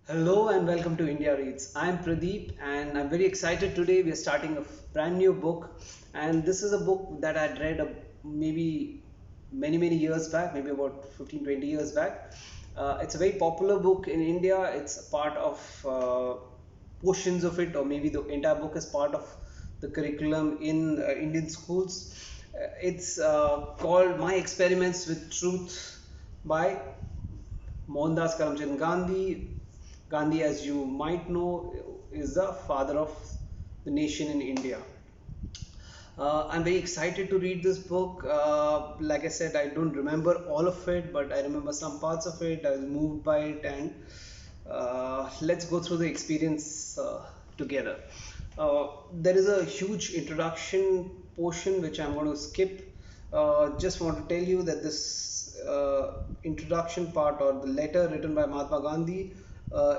Hello and welcome to India Reads. I'm Pradeep and I'm very excited today. We are starting a brand new book, and this is a book that I'd read maybe many years back, maybe about 15-20 years back. It's a very popular book in India. It's a part of portions of it, or maybe the entire book is part of the curriculum in Indian schools. It's called My Experiments with Truth by Mohandas Karamchand Gandhi. Gandhi, as you might know, is the father of the nation in India. I'm very excited to read this book. Like I said, I don't remember all of it, but I remember some parts of it. I was moved by it, and let's go through the experience together. There is a huge introduction portion which I'm going to skip. Just want to tell you that this introduction part, or the letter written by Mahatma Gandhi,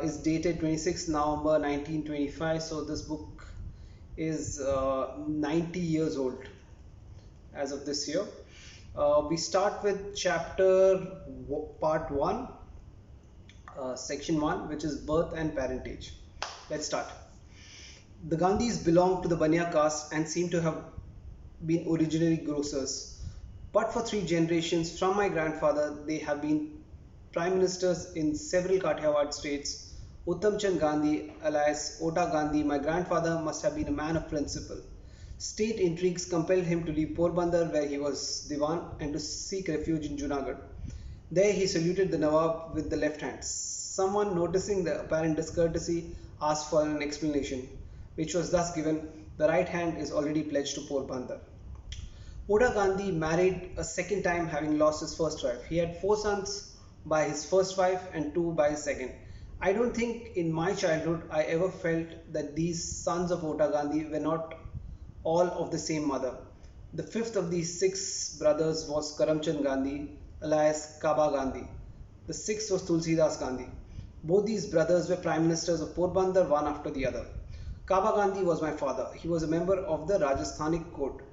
is dated 26 November 1925. So this book is 90 years old as of this year. We start with part 1, section 1, which is birth and parentage. Let's start. The Gandhis belonged to the Banya caste and seem to have been originally grocers. But for 3 generations from my grandfather, they have been prime ministers in several Kathiawar states. Uttam Chand Gandhi, alias Ota Gandhi, my grandfather, must have been a man of principle. State intrigues compelled him to leave Porbandar, where he was Diwan, and to seek refuge in Junagadh. There he saluted the Nawab with the left hand. Someone, noticing the apparent discourtesy, asked for an explanation, which was thus given: the right hand is already pledged to Porbandar. Oda Gandhi married a second time, having lost his first wife. He had 4 sons by his first wife and 2 by his second. I don't think in my childhood I ever felt that these sons of Oda Gandhi were not all of the same mother. The fifth of these 6 brothers was Karamchand Gandhi, alias Kaba Gandhi. The sixth was Tulsidas Gandhi. Both these brothers were prime ministers of Porbandar, one after the other. Kaba Gandhi was my father. He was a member of the Rajasthani court.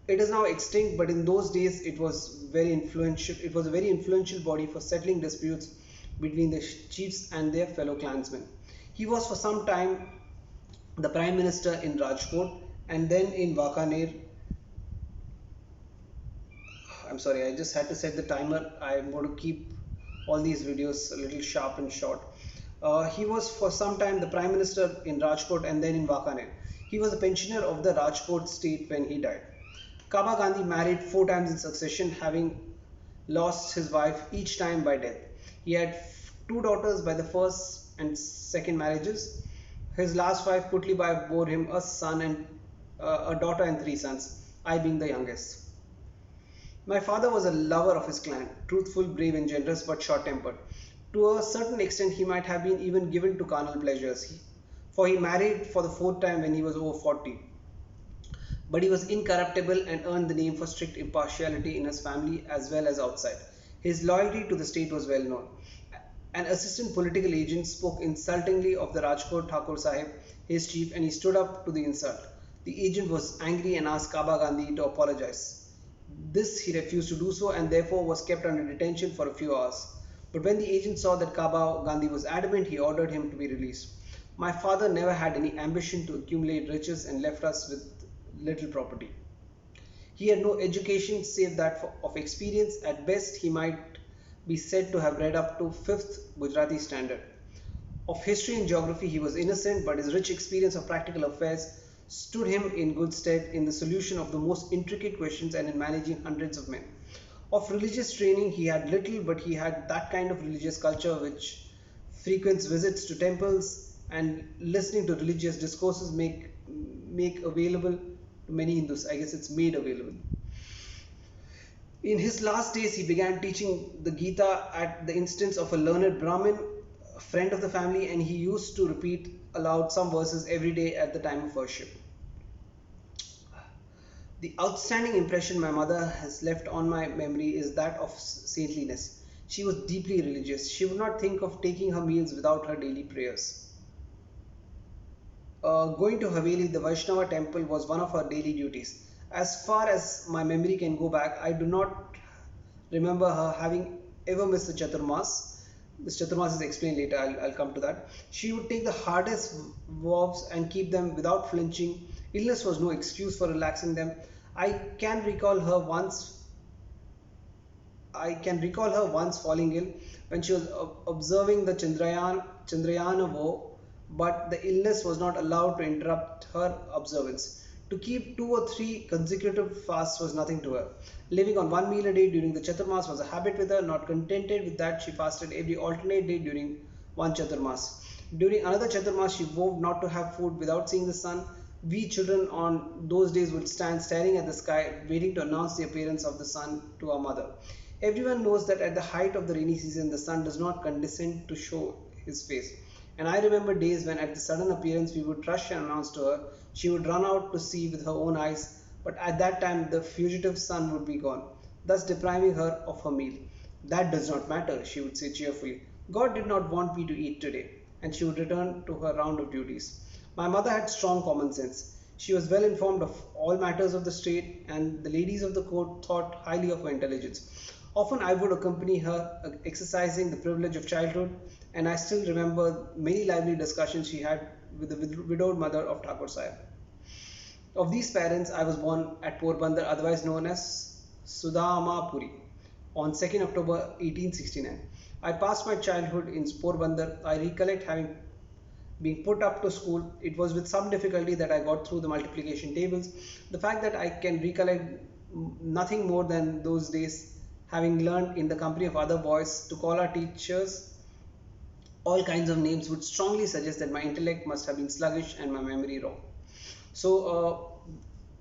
It is now extinct, but in those days it was very influential. It was a very influential body for settling disputes between the chiefs and their fellow clansmen. He was for some time the prime minister in Rajkot and then in Vakaner. I'm sorry, I just had to set the timer. I'm going to keep all these videos a little sharp and short. He was for some time the prime minister in Rajkot and then in Vakaner. He was a pensioner of the Rajkot state when he died. Kaba Gandhi married 4 times in succession, having lost his wife each time by death. He had 2 daughters by the first and second marriages. His last wife, Putli Bai, bore him a son and a daughter and 3 sons, I being the youngest. My father was a lover of his clan, truthful, brave, and generous, but short tempered. To a certain extent, he might have been even given to carnal pleasures, for he married for the 4th time when he was over 40. But he was incorruptible and earned the name for strict impartiality in his family as well as outside. His loyalty to the state was well known. An assistant political agent spoke insultingly of the Rajkot Thakur Sahib, his chief, and he stood up to the insult. The agent was angry and asked Kaba Gandhi to apologize. This he refused to do so, and therefore was kept under detention for a few hours. But when the agent saw that Kaba Gandhi was adamant, he ordered him to be released. My father never had any ambition to accumulate riches and left us with little property. He had no education save that of experience. At best, he might be said to have read up to 5th Gujarati standard. Of history and geography he was innocent, but his rich experience of practical affairs stood him in good stead in the solution of the most intricate questions and in managing hundreds of men. Of religious training he had little, but he had that kind of religious culture which frequents visits to temples and listening to religious discourses make available to many Hindus. I guess it's made available. In his last days, he began teaching the Gita at the instance of a learned Brahmin, a friend of the family, and he used to repeat aloud some verses every day at the time of worship. The outstanding impression my mother has left on my memory is that of saintliness. She was deeply religious. She would not think of taking her meals without her daily prayers. Going to Haveli, the Vaishnava temple, was one of her daily duties. As far as my memory can go back, I do not remember her having ever missed the Chaturmas. This Chaturmas is explained later, I'll come to that. She would take the hardest vows and keep them without flinching. Illness was no excuse for relaxing them. I can recall her once I can recall her once falling ill when she was observing the Chandrayana vow, but the illness was not allowed to interrupt her observance. To keep 2 or 3 consecutive fasts was nothing to her. Living on one meal a day during the Chaturmas was a habit with her. Not contented with that, she fasted every alternate day during one Chaturmas. During another Chaturmas, she vowed not to have food without seeing the sun. We children on those days would stand staring at the sky, waiting to announce the appearance of the sun to our mother. Everyone knows that at the height of the rainy season, the sun does not condescend to show his face. And I remember days when, at the sudden appearance, we would rush and announce to her. She would run out to see with her own eyes, but at that time the fugitive sun would be gone, thus depriving her of her meal. That does not matter, she would say cheerfully. God did not want me to eat today, and she would return to her round of duties. My mother had strong common sense. She was well informed of all matters of the state, and the ladies of the court thought highly of her intelligence. Often I would accompany her, exercising the privilege of childhood, and I still remember many lively discussions she had with the widowed mother of Thakur Sahib. Of these parents, I was born at Porbandar, otherwise known as Sudhamapuri, on 2nd October 1869. I passed my childhood in Porbandar. I recollect having being put up to school. It was with some difficulty that I got through the multiplication tables. The fact that I can recollect nothing more than those days, having learned in the company of other boys to call our teachers all kinds of names, would strongly suggest that my intellect must have been sluggish and my memory raw. So,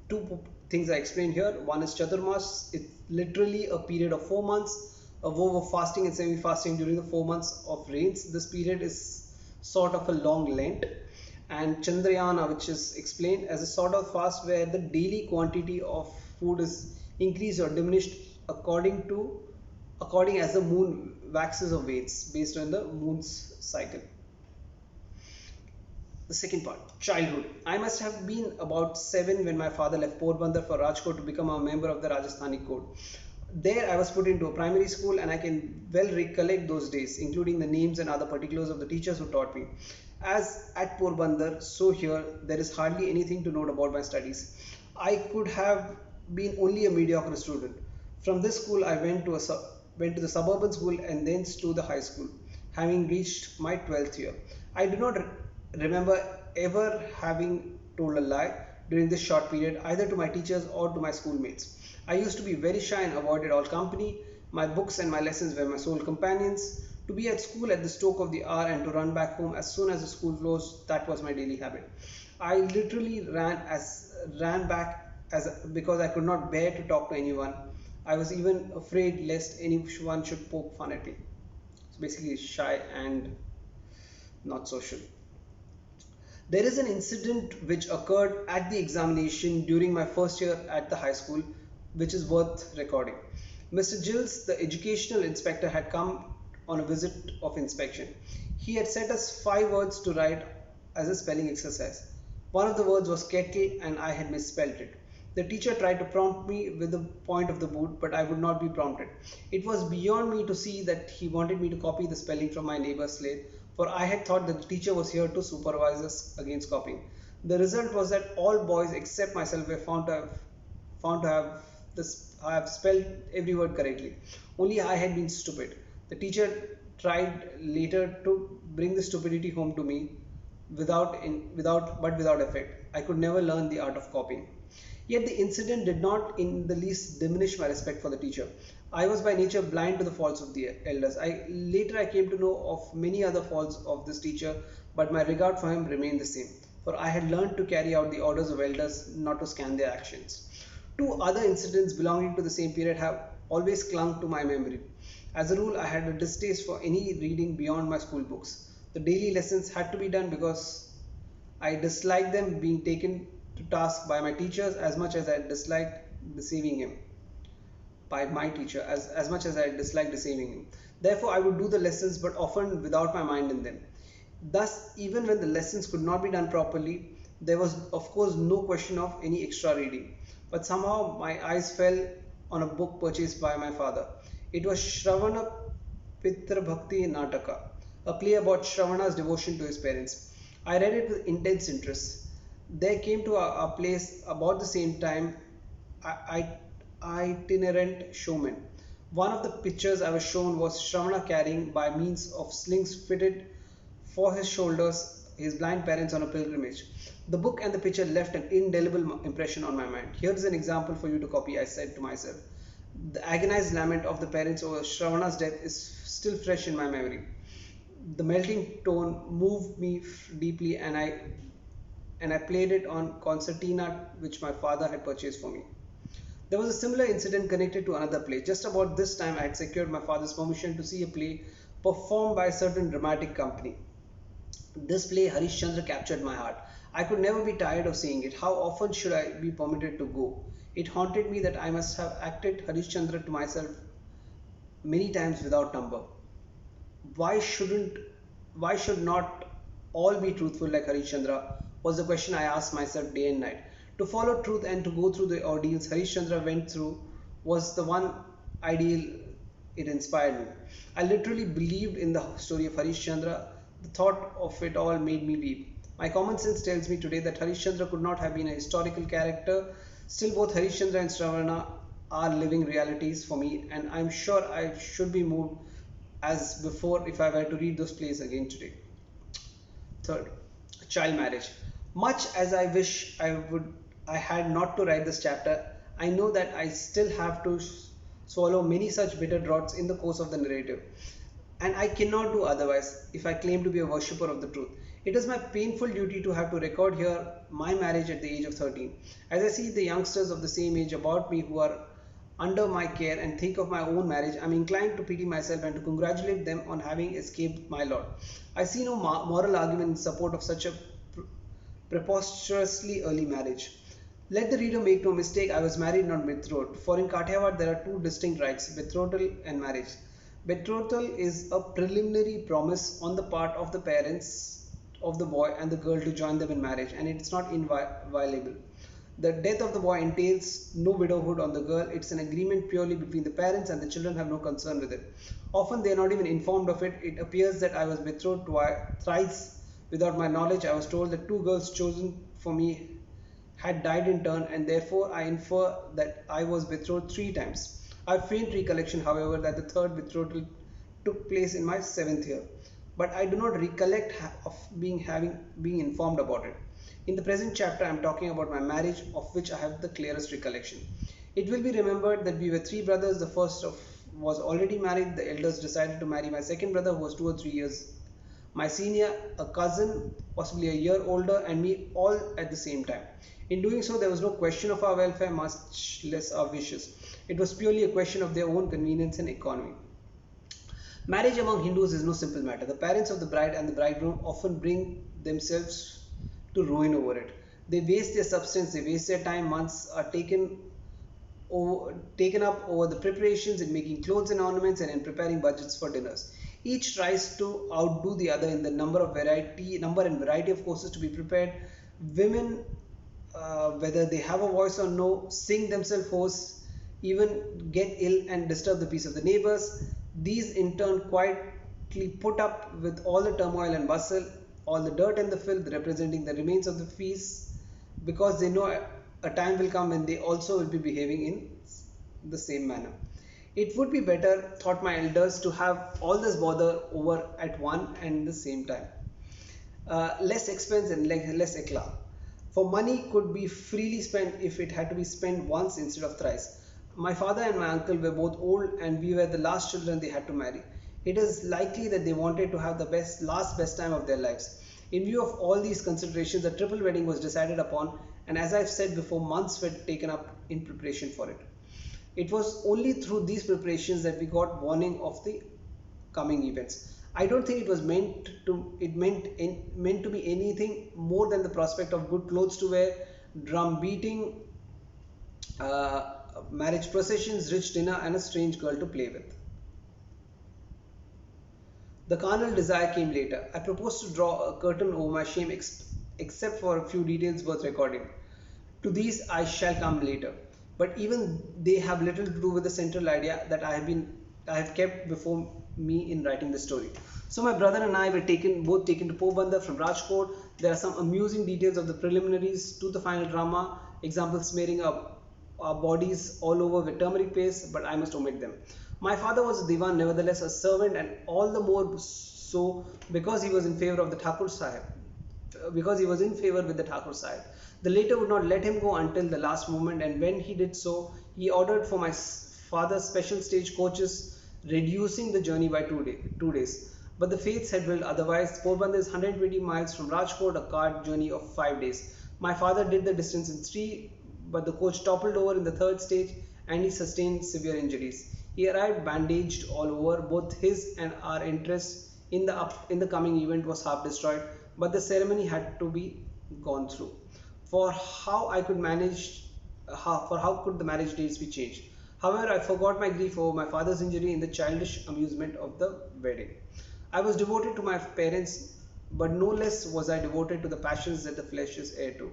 two things I explained here. One is Chaturmas. It's literally a period of 4 months, a vow of fasting and semi-fasting during the 4 months of rains. This period is sort of a long Lent. And Chandrayana, which is explained as a sort of fast where the daily quantity of food is increased or diminished according as the moon waxes or wanes based on the moon's cycle. The second part, childhood. I must have been about 7 when my father left Porbandar for Rajkot to become a member of the Rajasthani court. There I was put into a primary school, and I can well recollect those days, including the names and other particulars of the teachers who taught me. As at Porbandar, so here there is hardly anything to note about my studies. I could have been only a mediocre student. From this school I went to the suburban school and thence to the high school, having reached my 12th year. I do not remember ever having told a lie during this short period, either to my teachers or to my schoolmates. I used to be very shy and avoided all company. My books and my lessons were my sole companions. To be at school at the stroke of the hour and to run back home as soon as the school closed, that was my daily habit. I literally ran back as because I could not bear to talk to anyone. I was even afraid lest anyone should poke fun at me. So basically shy and not social. There is an incident which occurred at the examination during my first year at the high school, which is worth recording. Mr. Gills, the educational inspector, had come on a visit of inspection. He had set us 5 words to write as a spelling exercise. One of the words was kettle, and I had misspelled it. The teacher tried to prompt me with the point of the boot, but I would not be prompted. It was beyond me to see that he wanted me to copy the spelling from my neighbor's slate, for I had thought that the teacher was here to supervise us against copying. The result was that all boys except myself were found to have spelled every word correctly. Only I had been stupid. The teacher tried later to bring the stupidity home to me without effect. I could never learn the art of copying. Yet the incident did not in the least diminish my respect for the teacher. I was by nature blind to the faults of the elders. Later I came to know of many other faults of this teacher, but my regard for him remained the same, for I had learned to carry out the orders of elders, not to scan their actions. Two other incidents belonging to the same period have always clung to my memory. As a rule, I had a distaste for any reading beyond my school books. The daily lessons had to be done because I disliked them being taken to task by my teachers as much as I disliked deceiving him. By my teacher, as much as I disliked deceiving him. Therefore, I would do the lessons, but often without my mind in them. Thus, even when the lessons could not be done properly, there was, of course, no question of any extra reading. But somehow my eyes fell on a book purchased by my father. It was Shravana Pitra Bhakti Nataka, a play about Shravana's devotion to his parents. I read it with intense interest. There came to our place about the same time I, itinerant showman. One of the pictures I was shown was Shravana carrying, by means of slings fitted for his shoulders, his blind parents on a pilgrimage. The book and the picture left an indelible impression on my mind. Here is an example for you to copy, I said to myself. The agonized lament of the parents over Shravana's death is still fresh in my memory. The melting tone moved me deeply, and I played it on concertina which my father had purchased for me. There was a similar incident connected to another play. Just about this time, I had secured my father's permission to see a play performed by a certain dramatic company. This play, Harish Chandra, captured my heart. I could never be tired of seeing it. How often should I be permitted to go? It haunted me that I must have acted Harish Chandra to myself many times without number. Why shouldn't why should not all be truthful like Harish Chandra was the question I asked myself day and night. To follow truth and to go through the ordeals Harish Chandra went through was the one ideal it inspired me. I literally believed in the story of Harish Chandra. The thought of it all made me weep. My common sense tells me today that Harish Chandra could not have been a historical character. Still, both Harish Chandra and Stravana are living realities for me, and I'm sure I should be moved as before if I were to read those plays again today. Third, child marriage. Much as I wish I had not to write this chapter, I know that I still have to swallow many such bitter draughts in the course of the narrative. And I cannot do otherwise if I claim to be a worshipper of the truth. It is my painful duty to have to record here my marriage at the age of 13. As I see the youngsters of the same age about me who are under my care and think of my own marriage, I am inclined to pity myself and to congratulate them on having escaped my lot. I see no moral argument in support of such a preposterously early marriage. Let the reader make no mistake, I was married, not betrothed, for in Kathiawar there are two distinct rites, betrothal and marriage. Betrothal is a preliminary promise on the part of the parents of the boy and the girl to join them in marriage, and it's not inviolable. The death of the boy entails no widowhood on the girl. It's an agreement purely between the parents, and the children have no concern with it. Often they are not even informed of it. It appears that I was betrothed thrice without my knowledge. I was told that two girls chosen for me had died in turn, and therefore I infer that I was betrothed three times. I have faint recollection, however, that the third betrothal took place in my seventh year, but I do not recollect of being informed about it. In the present chapter, I am talking about my marriage, of which I have the clearest recollection. It will be remembered that we were three brothers. The first of was already married. The elders decided to marry my second brother, who was 2 or 3 years my senior, a cousin, possibly a year older, and me, all at the same time. In doing so, there was no question of our welfare, much less our wishes. It was purely a question of their own convenience and economy. Marriage among Hindus is no simple matter. The parents of the bride and the bridegroom often bring themselves to ruin over it. They waste their substance, they waste their time. Months are taken up over the preparations in making clothes and ornaments and in preparing budgets for dinners. Each tries to outdo the other in the number and variety of courses to be prepared. Women, whether they have a voice or no, sing themselves hoarse, even get ill and disturb the peace of the neighbors. These in turn quietly put up with all the turmoil and bustle, all the dirt and the filth representing the remains of the feast, because they know a time will come when they also will be behaving in the same manner. It would be better, thought my elders, to have all this bother over at one and the same time. Less expense and less eclat. For money could be freely spent if it had to be spent once instead of thrice. My father and my uncle were both old, and we were the last children they had to marry. It is likely that they wanted to have the best time of their lives. In view of all these considerations, a triple wedding was decided upon, and as I've said before, months were taken up in preparation for it. It was only through these preparations that we got warning of the coming events. I don't think it was meant to be anything more than the prospect of good clothes to wear, drum beating, marriage processions, rich dinner, and a strange girl to play with. The carnal desire came later. I proposed to draw a curtain over my shame, except for a few details worth recording. To these I shall come later, but even they have little to do with the central idea that I have kept before me in writing the story. So my brother and I were both taken to Porbandar from Rajkot. There are some amusing details of the preliminaries to the final drama. Example, smearing our bodies all over with turmeric paste, but I must omit them. My father was a divan, nevertheless a servant, and all the more so because he was in favor of the Thakur Sahib, because he was in favor with the Thakur Sahib. The latter would not let him go until the last moment, and when he did so, he ordered for my father's special stage coaches, reducing the journey by 2 days. But the fates had willed otherwise. Porbandar is 120 miles from Rajkot, a car journey of 5 days. My father did the distance in three, but the coach toppled over in the third stage and he sustained severe injuries. He arrived bandaged all over. Both his and our interest in the coming event was half destroyed, but the ceremony had to be gone through. For how I could manage, for how could the marriage dates be changed? However, I forgot my grief over my father's injury in the childish amusement of the wedding. I was devoted to my parents, but no less was I devoted to the passions that the flesh is heir to.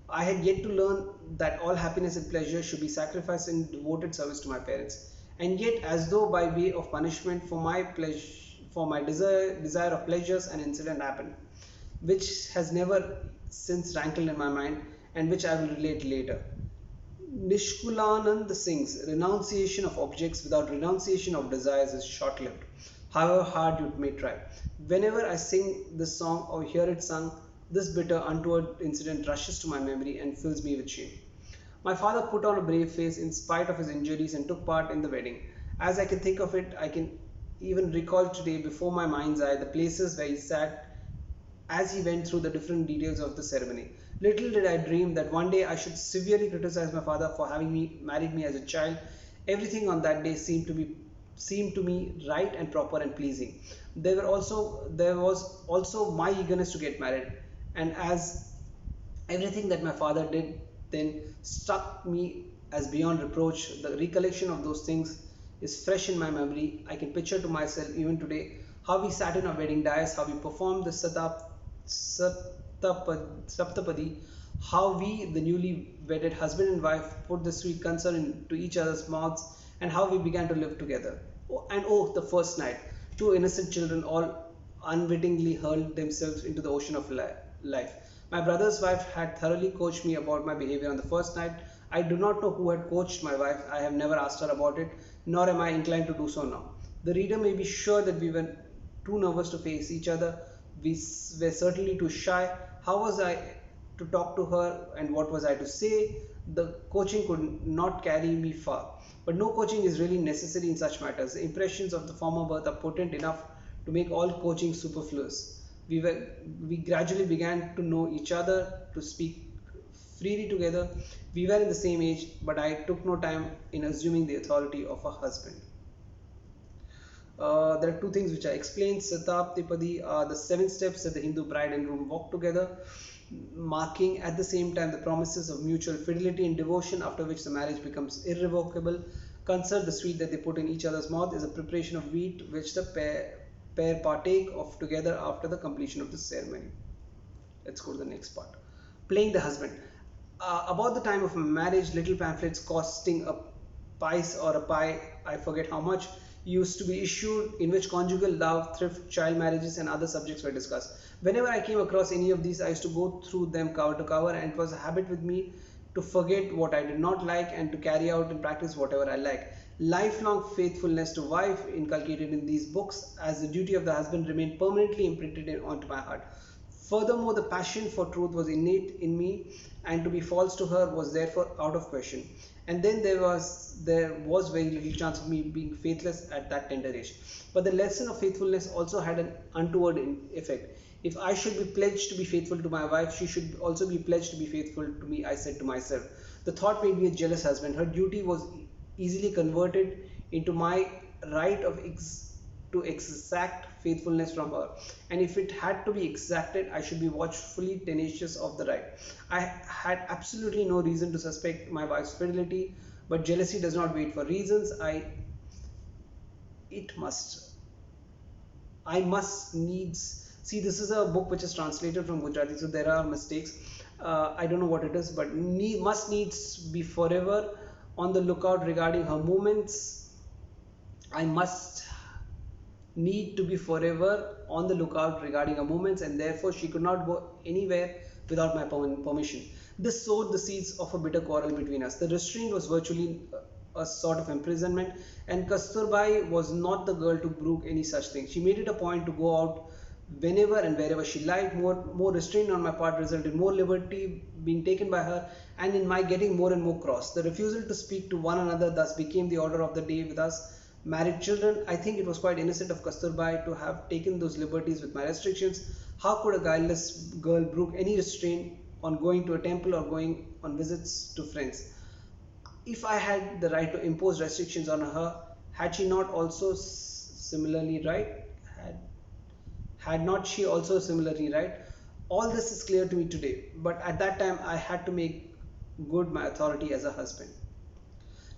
I had yet to learn that all happiness and pleasure should be sacrificed in devoted service to my parents. And yet, as though by way of punishment for my desire of pleasures, an incident happened, which has never since rankled in my mind, and which I will relate later. Nishkulanand Singh's renunciation of objects without renunciation of desires is short lived, however hard you may try. Whenever I sing this song or hear it sung, this bitter, untoward incident rushes to my memory and fills me with shame. My father put on a brave face in spite of his injuries and took part in the wedding. As I can think of it, I can even recall today before my mind's eye the places where he sat as he went through the different details of the ceremony. Little did I dream that one day I should severely criticize my father for having married me as a child. Everything on that day seemed to me right and proper and pleasing. There was also my eagerness to get married, and as everything that my father did then struck me as beyond reproach, the recollection of those things is fresh in my memory. I can picture to myself even today how we sat in our wedding dais, how we performed the Saptapadi, how we, the newly wedded husband and wife, put the sweet concern into each other's mouths, and how we began to live together. And oh, the first night, two innocent children all unwittingly hurled themselves into the ocean of life. My brother's wife had thoroughly coached me about my behavior on the first night. I do not know who had coached my wife. I have never asked her about it, nor am I inclined to do so now. The reader may be sure that we were too nervous to face each other. We were certainly too shy. How was I to talk to her, and what was I to say? The coaching could not carry me far. But no coaching is really necessary in such matters. The impressions of the former birth are potent enough to make all coaching superfluous. We gradually began to know each other, to speak freely together. We were in the same age, but I took no time in assuming the authority of a husband. There are two things which I explained. Sataptipadi are the 7 steps that the Hindu bride and groom walk together, marking at the same time the promises of mutual fidelity and devotion, after which the marriage becomes irrevocable. Concert, the sweet that they put in each other's mouth, is a preparation of wheat which the pair partake of together after the completion of the ceremony. Let's go to the next part. Playing the husband. About the time of marriage, little pamphlets costing a pice or a pie, I forget how much, used to be issued, in which conjugal love, thrift, child marriages, and other subjects were discussed. Whenever I came across any of these, I used to go through them cover to cover, and it was a habit with me to forget what I did not like and to carry out and practice whatever I like. Lifelong faithfulness to wife, inculcated in these books as the duty of the husband, remained permanently imprinted onto my heart. Furthermore, the passion for truth was innate in me, and to be false to her was therefore out of question. And then there was very little chance of me being faithless at that tender age. But the lesson of faithfulness also had an untoward effect. If I should be pledged to be faithful to my wife, she should also be pledged to be faithful to me, I said to myself. The thought made me a jealous husband. Her duty was easily converted into my right to exact faithfulness from her, and if it had to be exacted, I should be watchfully tenacious of the right. I had absolutely no reason to suspect my wife's fidelity, but jealousy does not wait for reasons. It must I must needs see. This is a book which is translated from Gujarati, so there are mistakes. I don't know what it is, but must needs be forever on the lookout regarding her movements. I must need to be forever on the lookout regarding her movements, and therefore she could not go anywhere without my permission. This sowed the seeds of a bitter quarrel between us. The restraint was virtually a sort of imprisonment, and Kasturbai was not the girl to brook any such thing. She made it a point to go out whenever and wherever she liked. More restraint on my part resulted in more liberty being taken by her, and in my getting more and more cross. The refusal to speak to one another thus became the order of the day with us married children. I think it was quite innocent of Kasturbai to have taken those liberties with my restrictions. How could a guileless girl brook any restraint on going to a temple or going on visits to friends? If I had the right to impose restrictions on her, had she not also similarly right? Had had not she also similarly right? All this is clear to me today, but at that time I had to make good my authority as a husband.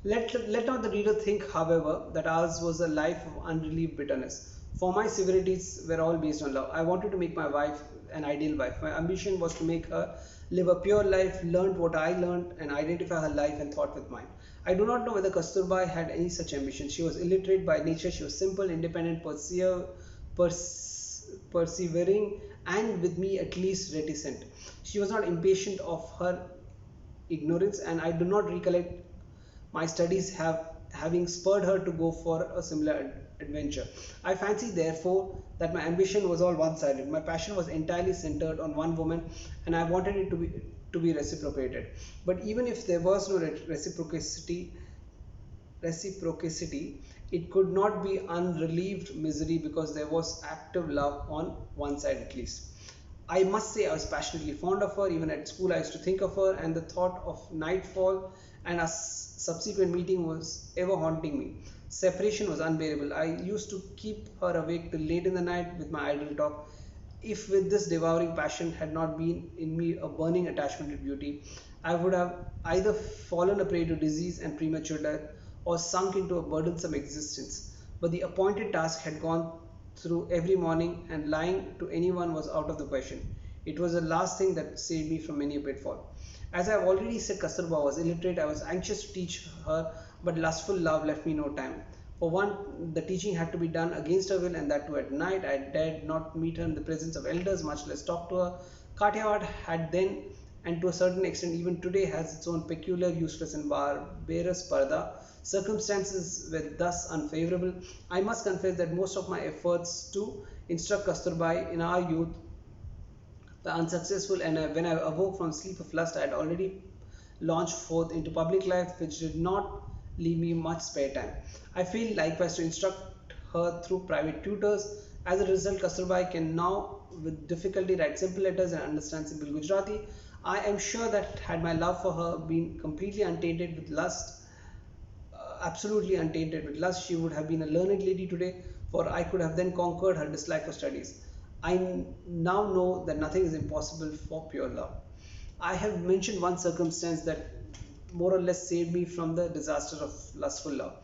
Let not the reader think, however, that ours was a life of unrelieved bitterness. For my severities were all based on love. I wanted to make my wife an ideal wife. My ambition was to make her live a pure life, learn what I learned, and identify her life and thought with mine. I do not know whether Kasturbai had any such ambition. She was illiterate by nature. She was simple, independent, persevering, and with me at least reticent. She was not impatient of her ignorance, and I do not recollect my studies having spurred her to go for a similar adventure. I fancy, therefore, that my ambition was all one-sided. My passion was entirely centered on one woman, and I wanted it to be reciprocated. But even if there was no reciprocity, it could not be unrelieved misery because there was active love on one side at least. I must say I was passionately fond of her. Even at school I used to think of her, and the thought of nightfall and our subsequent meeting was ever haunting me. Separation was unbearable. I used to keep her awake till late in the night with my idle talk. If with this devouring passion had not been in me a burning attachment to beauty, I would have either fallen a prey to disease and premature death or sunk into a burdensome existence. But the appointed task had gone through every morning, and lying to anyone was out of the question. It was the last thing that saved me from many a pitfall. As I have already said, Kasturba was illiterate. I was anxious to teach her, but lustful love left me no time. For one, the teaching had to be done against her will, and that too at night. I dared not meet her in the presence of elders, much less talk to her. Kathiawad had then, and to a certain extent even today, has its own peculiar, useless, and barbarous parda. Circumstances were thus unfavorable. I must confess that most of my efforts to instruct Kasturbai in our youth were unsuccessful, and when I awoke from sleep of lust, I had already launched forth into public life, which did not leave me much spare time. I failed likewise to instruct her through private tutors. As a result, Kasturbai can now with difficulty write simple letters and understand simple Gujarati. I am sure that had my love for her been completely untainted with lust, absolutely untainted with lust, she would have been a learned lady today, for I could have then conquered her dislike for studies. I now know that nothing is impossible for pure love. I have mentioned one circumstance that more or less saved me from the disaster of lustful love.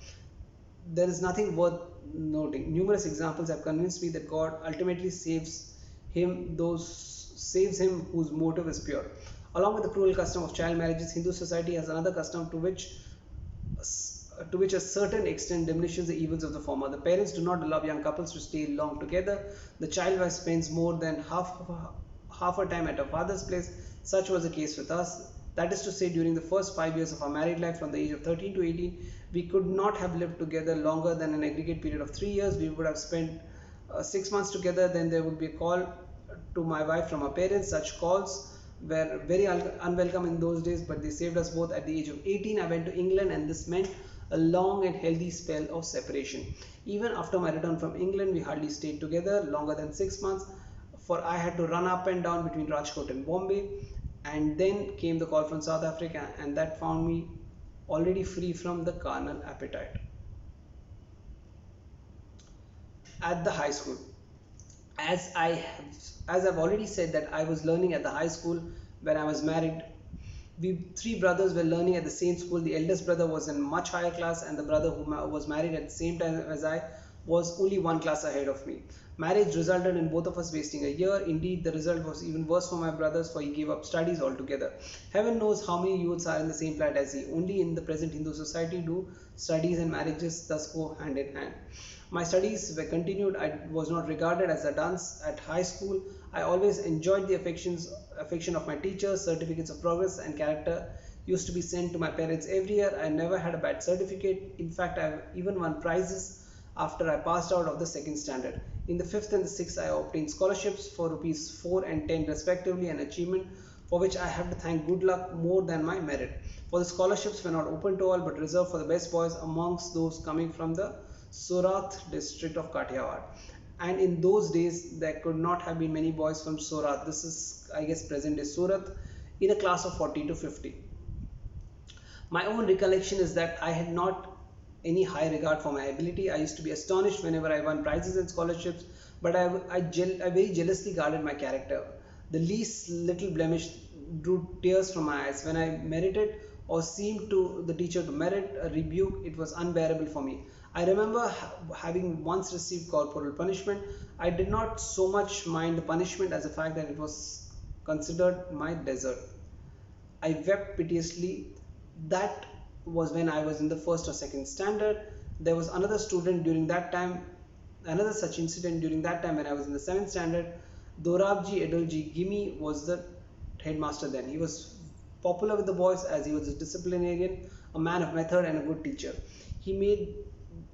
There is nothing worth noting. Numerous examples have convinced me that God ultimately saves him whose motive is pure. Along with the cruel custom of child marriages, Hindu society has another custom to which a certain extent diminishes the evils of the former. The parents do not allow young couples to stay long together. The child wife spends more than half her time at her father's place. Such was the case with us. That is to say, during the first 5 years of our married life, from the age of 13 to 18, we could not have lived together longer than an aggregate period of 3 years. We would have spent 6 months together. Then there would be a call to my wife from her parents. Such calls were very unwelcome in those days, but they saved us both. At the age of 18, I went to England, and this meant a long and healthy spell of separation. Even after my return from England, we hardly stayed together longer than 6 months, for I had to run up and down between Rajkot and Bombay, and then came the call from South Africa, and that found me already free from the carnal appetite. At the high school, as I have, as I've already said, that I was learning at the high school when I was married. We three brothers were learning at the same school. The eldest brother was in much higher class, and the brother who was married at the same time as I was only one class ahead of me. Marriage resulted in both of us wasting a year. Indeed, the result was even worse for my brothers, for he gave up studies altogether. Heaven knows how many youths are in the same plight as he. Only in the present Hindu society do studies and marriages thus go hand in hand. My studies were continued. I was not regarded as a dunce at high school. I always enjoyed the affection of my teachers. Certificates of progress and character used to be sent to my parents every year. I never had a bad certificate. In fact, I even won prizes after I passed out of the second standard. In the fifth and the sixth, I obtained scholarships for rupees 4 and 10 respectively, an achievement for which I have to thank good luck more than my merit. For the scholarships were not open to all but reserved for the best boys amongst those coming from the Surat district of Kathiawar. And in those days, there could not have been many boys from Surat. This is, I guess, present day Surat, in a class of 40 to 50. My own recollection is that I had not any high regard for my ability. I used to be astonished whenever I won prizes and scholarships, but I very jealously guarded my character. The least little blemish drew tears from my eyes. When I merited or seemed to the teacher to merit a rebuke, it was unbearable for me. I remember having once received corporal punishment. I did not so much mind the punishment as the fact that it was considered my desert. I wept piteously. That was when I was in the first or second standard. There was another student during that time, another such incident during that time when I was in the seventh standard. Dorabji Edulji Gimi was the headmaster then. He was popular with the boys as he was a disciplinarian, a man of method, and a good teacher. He made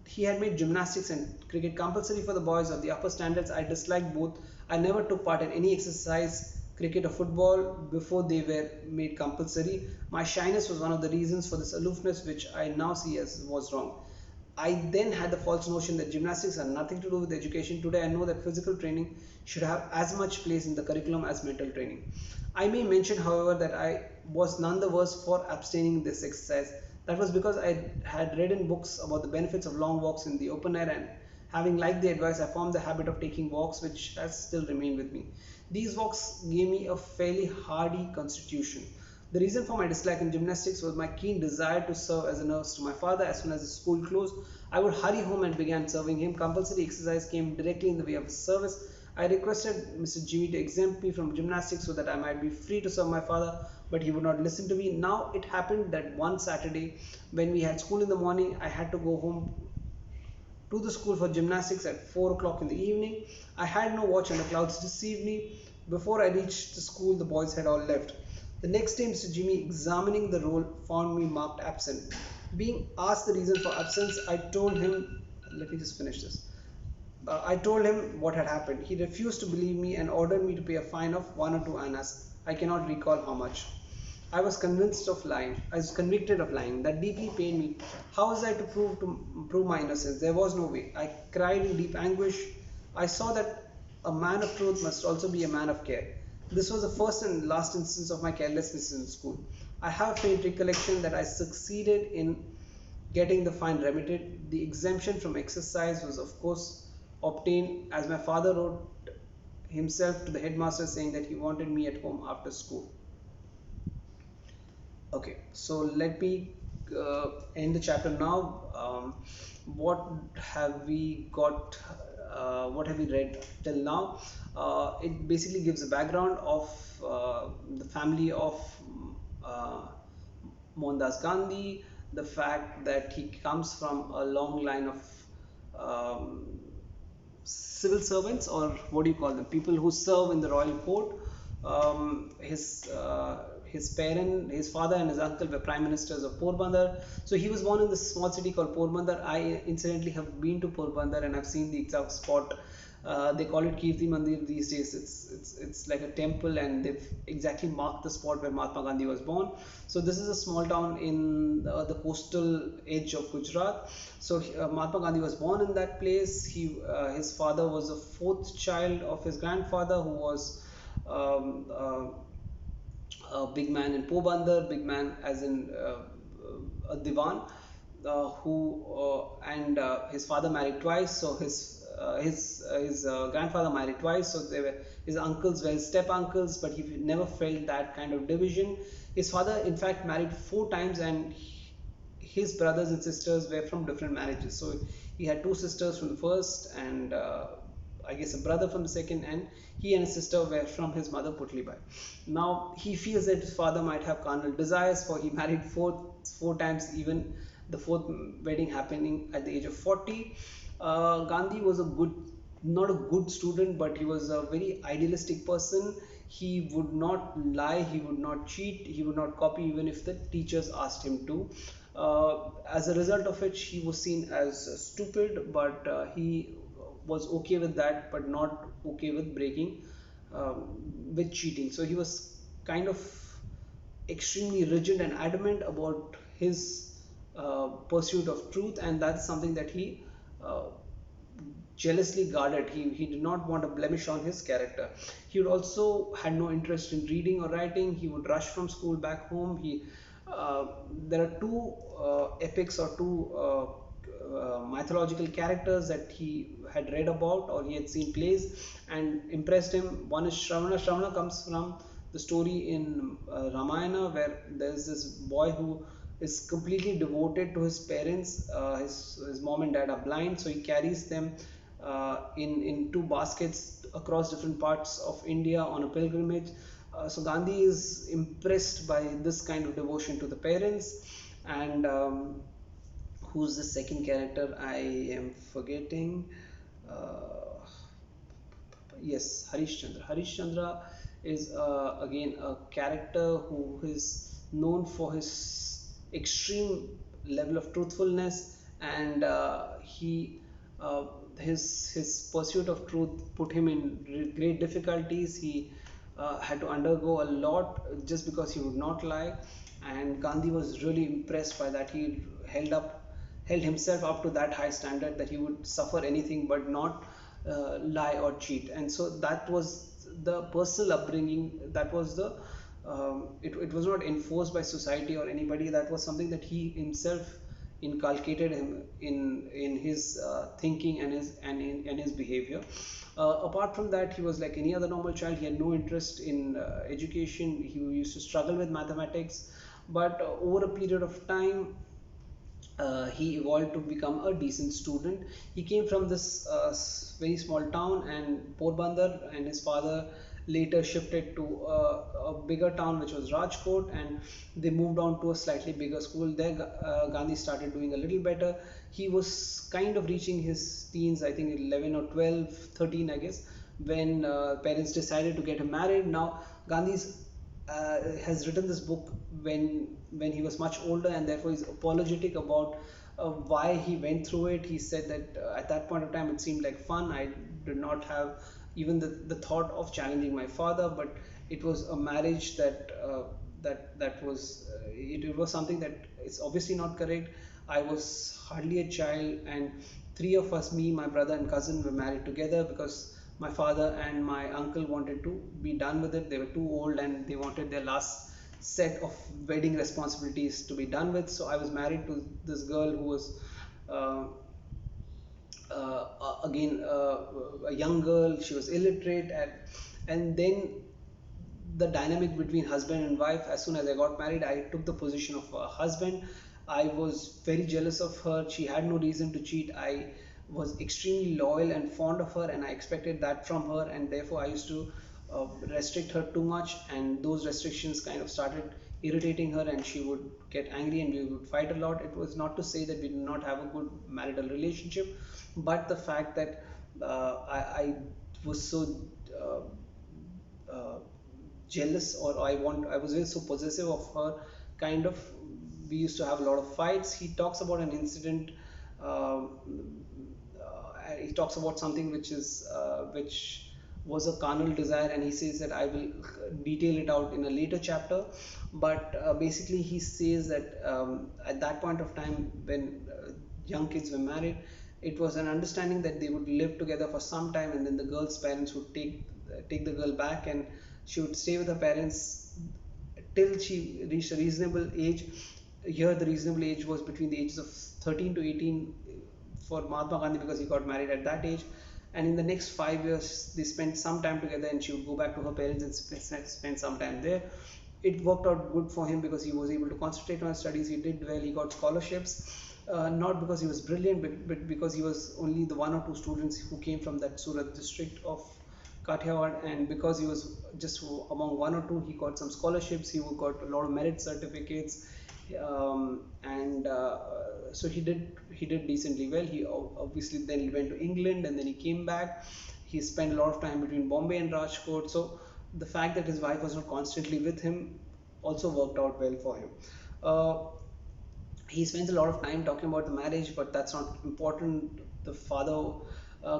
he had made gymnastics and cricket compulsory for the boys of the upper standards. I disliked both. I never took part in any exercise, cricket or football, before they were made compulsory. My shyness was one of the reasons for this aloofness, which I now see as was wrong. I then had the false notion that gymnastics had nothing to do with education. Today I know that physical training should have as much place in the curriculum as mental training. I may mention, however, that I was none the worse for abstaining this exercise. That was because I had read in books about the benefits of long walks in the open air, and having liked the advice, I formed the habit of taking walks, which has still remained with me. These walks gave me a fairly hardy constitution. The reason for my dislike in gymnastics was my keen desire to serve as a nurse to my father. As soon as the school closed, I would hurry home and began serving him. Compulsory exercise came directly in the way of his service. I requested Mr. Jimmy to exempt me from gymnastics so that I might be free to serve my father, but he would not listen to me. Now it happened that one Saturday, when we had school in the morning, I had to go home to the school for gymnastics at 4 o'clock in the evening. I had no watch and the clouds deceived me. Before I reached the school, the boys had all left. The next day, Mr. Jimmy, examining the roll, found me marked absent. Being asked the reason for absence, I told him, let me just finish this. I told him what had happened. He refused to believe me and ordered me to pay a fine of 1 or 2 annas. I cannot recall how much. I was convinced of lying. I was convicted of lying. That deeply pained me. How was I to prove my innocence? There was no way. I cried in deep anguish. I saw that a man of truth must also be a man of care. This was the first and last instance of my carelessness in school. I have a faint recollection that I succeeded in getting the fine remitted. The exemption from exercise was, of course, obtained, as my father wrote himself to the headmaster saying that he wanted me at home after school. Okay, so let me end the chapter now. What have we got? What have we read till now? It basically gives a background of the family of uh, Mohandas Gandhi, the fact that he comes from a long line of um, civil servants, or what do you call them, people who serve in the royal court. His parent, his father and his uncle were prime ministers of Porbandar. So he was born in this small city called Porbandar. I incidentally have been to Porbandar and I've seen the exact spot. They call it Kirti Mandir these days. It's like a temple, and they've exactly marked the spot where Mahatma Gandhi was born. So this is a small town in the coastal edge of Gujarat. So Mahatma Gandhi was born in that place. His father was the fourth child of his grandfather, who was um, uh, a big man in Porbandar, big man as in a divan, who and his father married twice. So his grandfather married twice. So they were his uncles were his step uncles, but he never felt that kind of division. His father, in fact, married 4 times, and his brothers and sisters were from different marriages. So he had 2 sisters from the first, and I guess a brother from the second, and he and his sister were from his mother Putlibai. Now he feels that his father might have carnal desires, for he married four times, even the fourth wedding happening at the age of 40. Gandhi was a good, not a good student, but he was a very idealistic person. He would not lie, he would not cheat, he would not copy even if the teachers asked him to. As a result of which, he was seen as stupid, but he was okay with that, but not okay with breaking, with cheating. So he was kind of extremely rigid and adamant about his pursuit of truth, and that's something that he uh, jealously guarded. He did not want a blemish on his character. He would also had no interest in reading or writing. He would rush from school back home. There are two epics or two mythological characters that he had read about or he had seen plays and impressed him. One is Shravana. Shravana comes from the story in Ramayana, where there's this boy who is completely devoted to his parents. His mom and dad are blind, so he carries them in two baskets across different parts of India on a pilgrimage. So Gandhi is impressed by this kind of devotion to the parents. And who's the second character? I am forgetting. Uh, yes, Harish Chandra. Harish Chandra is again a character who is known for his extreme level of truthfulness, and uh, his pursuit of truth put him in great difficulties. He had to undergo a lot just because he would not lie, and Gandhi was really impressed by that. He held himself up to that high standard that he would suffer anything but not lie or cheat. And so that was the personal upbringing. That was the it was not enforced by society or anybody. That was something that he himself inculcated him in his thinking and his behavior. Apart from that, he was like any other normal child. He had no interest in education. He used to struggle with mathematics, but over a period of time, he evolved to become a decent student. He came from this very small town and Porbandar, and his father later shifted to a bigger town which was Rajkot, and they moved on to a slightly bigger school. There, Gandhi started doing a little better. He was kind of reaching his teens, I think 11 or 12, 13, I guess, when parents decided to get him married. Now, Gandhi's has written this book when he was much older, and therefore he's apologetic about why he went through it. He said that at that point of time it seemed like fun. I did not have even the thought of challenging my father, but it was a marriage that was it was something that is obviously not correct. I was hardly a child, and three of us, me, my brother, and cousin, were married together because my father and my uncle wanted to be done with it. They were too old and they wanted their last set of wedding responsibilities to be done with. So I was married to this girl who was uh, again a young girl. She was illiterate, and then the dynamic between husband and wife. As soon as I got married, I took the position of a husband. I was very jealous of her. She had no reason to cheat. I was extremely loyal and fond of her, and I expected that from her, and therefore I used to restrict her too much, and those restrictions kind of started irritating her, and she would get angry and we would fight a lot. It was not to say that we did not have a good marital relationship, but the fact that I was so uh, jealous, or I was very so possessive of her, kind of. We used to have a lot of fights. He talks about an incident. um, he talks about something which was a carnal desire, and he says that I will detail it out in a later chapter. But basically he says that at that point of time, when young kids were married, it was an understanding that they would live together for some time, and then the girl's parents would take the girl back, and she would stay with her parents till she reached a reasonable age. Here, the reasonable age was between the ages of 13 to 18 for Mahatma Gandhi, because he got married at that age. And in the next 5 years, they spent some time together, and she would go back to her parents and spend some time there. It worked out good for him because he was able to concentrate on his studies. He did well, he got scholarships, not because he was brilliant, but because he was only the one or two students who came from that Surat district of Kathiawar, and because he was just among one or two, he got some scholarships. He got a lot of merit certificates. And so he did decently well. He obviously then went to England, and then he came back. He spent a lot of time between Bombay and Rajkot. So the fact that his wife was not constantly with him also worked out well for him. Uh, he spends a lot of time talking about the marriage, but that's not important. The father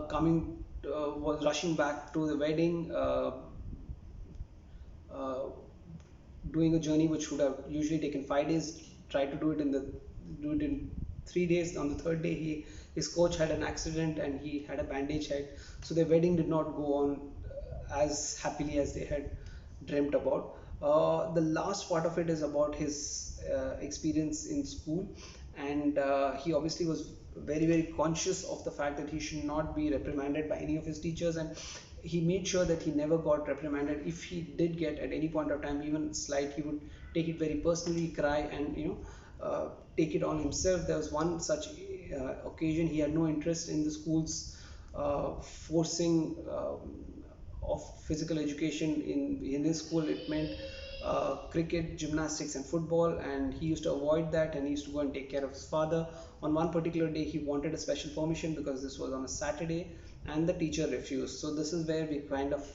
coming was rushing back to the wedding, uh, doing a journey which would have usually taken 5 days, tried to do it in 3 days. On the third day, his coach had an accident and he had a bandage head, so their wedding did not go on as happily as they had dreamt about. The last part of it is about his experience in school, and he obviously was very conscious of the fact that he should not be reprimanded by any of his teachers, and he made sure that he never got reprimanded. If he did get at any point of time even slight, he would take it very personally, cry, and take it on himself. There was one such occasion. He had no interest in the school's forcing of physical education. In his school, it meant cricket, gymnastics, and football, and he used to avoid that, and he used to go and take care of his father. On one particular day, he wanted a special permission because this was on a Saturday, and the teacher refused. So this is where we kind of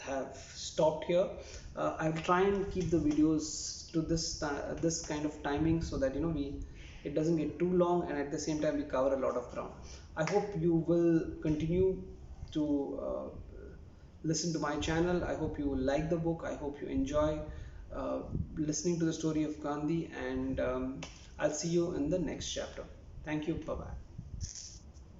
have stopped here. I'll try and keep the videos to this kind of timing, so that we it doesn't get too long, and at the same time we cover a lot of ground. I hope you will continue to listen to my channel. I hope you like the book. I hope you enjoy uh, listening to the story of Gandhi, and I'll see you in the next chapter. Thank you. Bye bye.